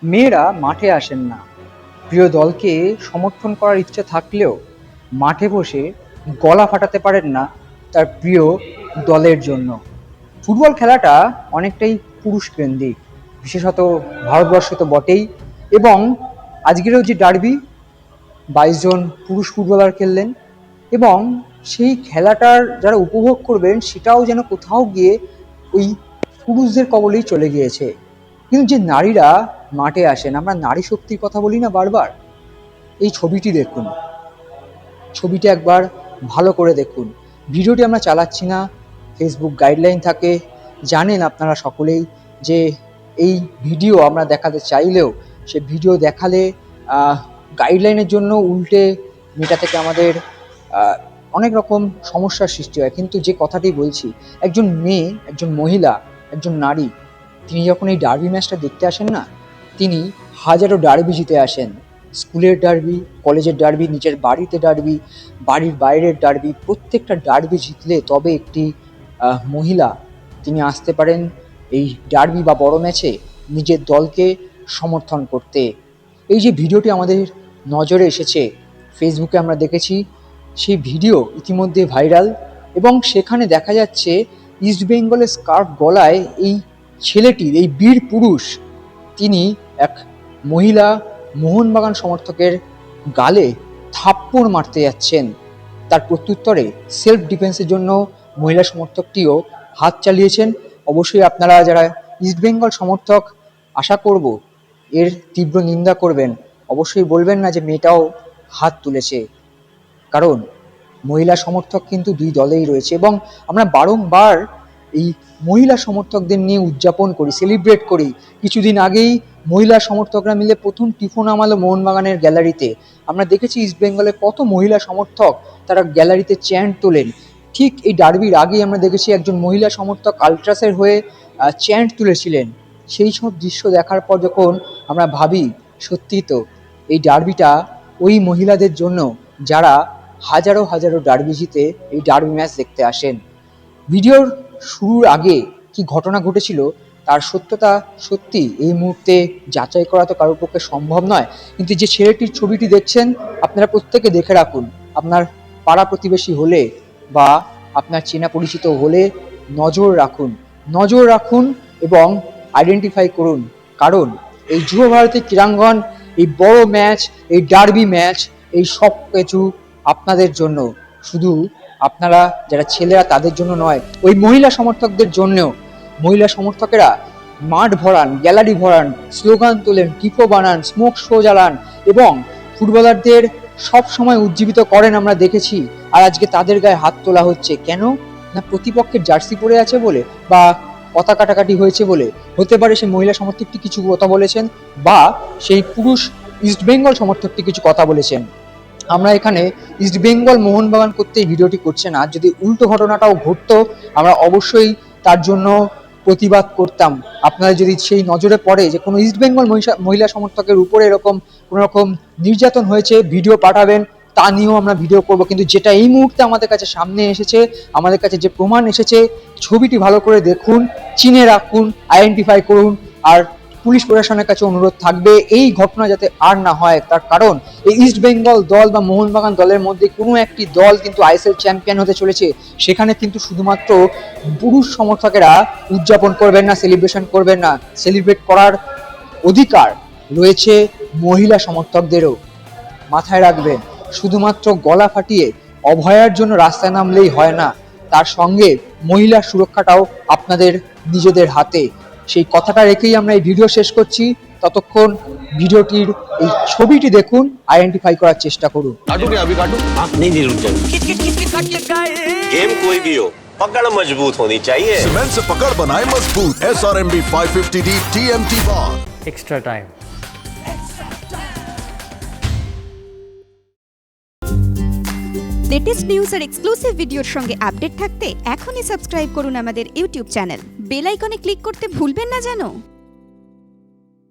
মেয়েরা মাঠে আসেন না, প্রিয় দলকে সমর্থন করার ইচ্ছা থাকলেও মাঠে বসে গলা ফাটাতে পারেন না তার প্রিয় দলের জন্য। ফুটবল খেলাটা অনেকটাই পুরুষকেন্দ্রিক, বিশেষত ভারতবর্ষে তো বটেই। এবং আজকেরও যে ডার্বি, 22 জন পুরুষ ফুটবলার খেললেন, এবং সেই খেলাটার যারা উপভোগ করবেন সেটাও যেন কোথাও গিয়ে ওই পুরুষদের কবলেই চলে গিয়েছে। কিন্তু যে নারীরা মাঠে আসেন, আমরা নারী শক্তির কথা বলি না বারবার, এই ছবিটি দেখুন, ছবিটি একবার ভালো করে দেখুন। ভিডিওটি আমরা চালাচ্ছি না, ফেসবুক গাইডলাইন থাকে, জানেন আপনারা সকলেই যে এই ভিডিও আমরা দেখাতে চাইলেও সে ভিডিও দেখালে গাইডলাইনের জন্য উল্টে মেটা থেকে আমাদের অনেক রকম সমস্যার সৃষ্টি হয়। কিন্তু যে কথাটি বলছি, একজন মেয়ে, একজন মহিলা, একজন নারী, তিনি যখন এই ডার্বি ম্যাচটা দেখতে আসেন না, তিনি হাজারো ডার্বি জিতে আসেন। স্কুলের ডার্বি, কলেজের ডার্বি, নিজের বাড়িতে ডার্বি, বাড়ির বাইরের ডার্বি, প্রত্যেকটা ডার্বি জিতলে তবে একটি মহিলা তিনি আসতে পারেন এই ডার্বি বা বড় ম্যাচে নিজের দলকে সমর্থন করতে। এই যে ভিডিওটি আমাদের নজরে এসেছে, ফেসবুকে আমরা দেখেছি, সেই ভিডিও ইতিমধ্যে ভাইরাল, এবং সেখানে দেখা যাচ্ছে ইস্টবেঙ্গলের স্কার্ফ গলায় এই ছেলেটির, এই বীর পুরুষ, তিনি এক মহিলা মোহনবাগান সমর্থকের গালে থাপ্পড় মারতে যাচ্ছেন। তার প্রত্যুত্তরে সেলফ ডিফেন্সের জন্য মহিলা সমর্থকটিও হাত চালিয়েছেন। অবশ্যই আপনারা যারা ইস্টবেঙ্গল সমর্থক, আশা করব এর তীব্র নিন্দা করবেন, অবশ্যই বলবেন না যে মেয়েটাও হাত তুলেছে, কারণ মহিলা সমর্থক কিন্তু দুই দলেই রয়েছে। এবং আমরা বারংবার এই মহিলা সমর্থকদের নিয়ে উদযাপন করি, সেলিব্রেট করি। কিছুদিন আগেই মহিলা সমর্থকরা মিলে প্রথম টিফো নামালো মোহনবাগানের গ্যালারিতে। আমরা দেখেছি ইস্টবেঙ্গলে কত মহিলা সমর্থক তারা গ্যালারিতে চ্যান্ট তোলেন। ঠিক এই ডার্বির আগেই আমরা দেখেছি একজন মহিলা সমর্থক আলট্রাসের হয়ে চ্যান্ট তুলেছিলেন। সেই সব দৃশ্য দেখার পর যখন আমরা ভাবি, সত্যি তো এই ডার্বিটা ওই মহিলাদের জন্য যারা হাজারো হাজারো ডার্বি জিতে এই ডার্বি ম্যাচ দেখতে আসেন। ভিডিওর শুরুর আগে কি ঘটনা ঘটেছিল তার সত্যতা সত্যি এই মুহূর্তে যাচাই করা তো কারোর পক্ষে সম্ভব নয়, কিন্তু যে ছেলেটির ছবিটি দেখছেন আপনারা প্রত্যেকে দেখে রাখুন। আপনার পাড়া প্রতিবেশী হলে বা আপনার চেনা পরিচিত হলে নজর রাখুন এবং আইডেন্টিফাই করুন, কারণ এই যুব ভারতী ক্রীড়াঙ্গন, এই বড় ম্যাচ, এই ডার্বি ম্যাচ, এই সব কিছু আপনাদের জন্য। শুধু আপনারা যারা ছেলেরা তাদের জন্য নয়, ওই মহিলা সমর্থকদের জন্যও। মহিলা সমর্থকেরা মাঠ ভরান, গ্যালারি ভরান, স্লোগান তোলেন, টিপো বানান, স্মোক শো জ্বালান এবং ফুটবলারদের সব সময় উজ্জীবিত করেন, আমরা দেখেছি। আর আজকে তাদের গায়ে হাত তোলা হচ্ছে কেন? না প্রতিপক্ষের জার্সি পরে আছে বলে, বা কথা কাটাকাটি হয়েছে বলে। হতে পারে সেই মহিলা সমর্থকটি কিছু কথা বলেছেন, বা সেই পুরুষ ইস্টবেঙ্গল সমর্থকটি কিছু কথা বলেছেন। আমরা এখানে ইস্টবেঙ্গল মোহনবাগান করতে এই ভিডিওটি করছে না। যদি উল্টো ঘটনাটাও ঘটতো, আমরা অবশ্যই তার জন্য প্রতিবাদ করতাম। আপনারা যদি সেই নজরে পড়ে যে কোনো ইস্টবেঙ্গল মহিলা সমর্থকের উপরে এরকম কোনো রকম নির্যাতন হয়েছে, ভিডিও পাঠাবেন, তা নিয়েও আমরা ভিডিও করব। কিন্তু যেটা এই মুহূর্তে আমাদের কাছে সামনে এসেছে, আমাদের কাছে যে প্রমাণ এসেছে, ছবিটি ভালো করে দেখুন, চিনে রাখুন, আইডেন্টিফাই করুন। আর পুলিশ প্রশাসনের কাছে অনুরোধ থাকবে এই ঘটনা যাতে আর না হয়। তার কারণ এই ইস্ট বেঙ্গল দল বা মোহনবাগান দলের মধ্যে কোনো একটি দল কিন্তু আইএসএল চ্যাম্পিয়ন হতে চলেছে, সেখানে কিন্তু শুধুমাত্র পুরুষ সমর্থকেরা উদযাপন করবেন না, সেলিব্রেশন করবেন না। সেলিব্রেট করার অধিকার রয়েছে মহিলা সমর্থকদেরও। মাথায় রাখবেন, শুধুমাত্র গলা ফাটিয়ে অভয়ার জন্য রাস্তায় নামলেই হয় না, তার সঙ্গে মহিলার সুরক্ষাটাও আপনাদের নিজেদের হাতে। সেই কথাটা রেখেই আমরা এই ভিডিও শেষ করছি। ততক্ষণ ভিডিওটির এই ছবিটি দেখুন, আইডেন্টিফাই করার চেষ্টা করুন। गेम कोई भी हो, पकड़ मजबूत होनी चाहिए। सीमेंट से पकड़ बनाए मजबूत। SRMB 550D TMT bar। Extra time. Latest news আর এক্সক্লুসিভ ভিডিওর সঙ্গে আপডেট থাকতে এখনই সাবস্ক্রাইব করুন আমাদের ইউটিউব চ্যানেল। বেল আইকনে ক্লিক করতে ভুলবেন না যেন।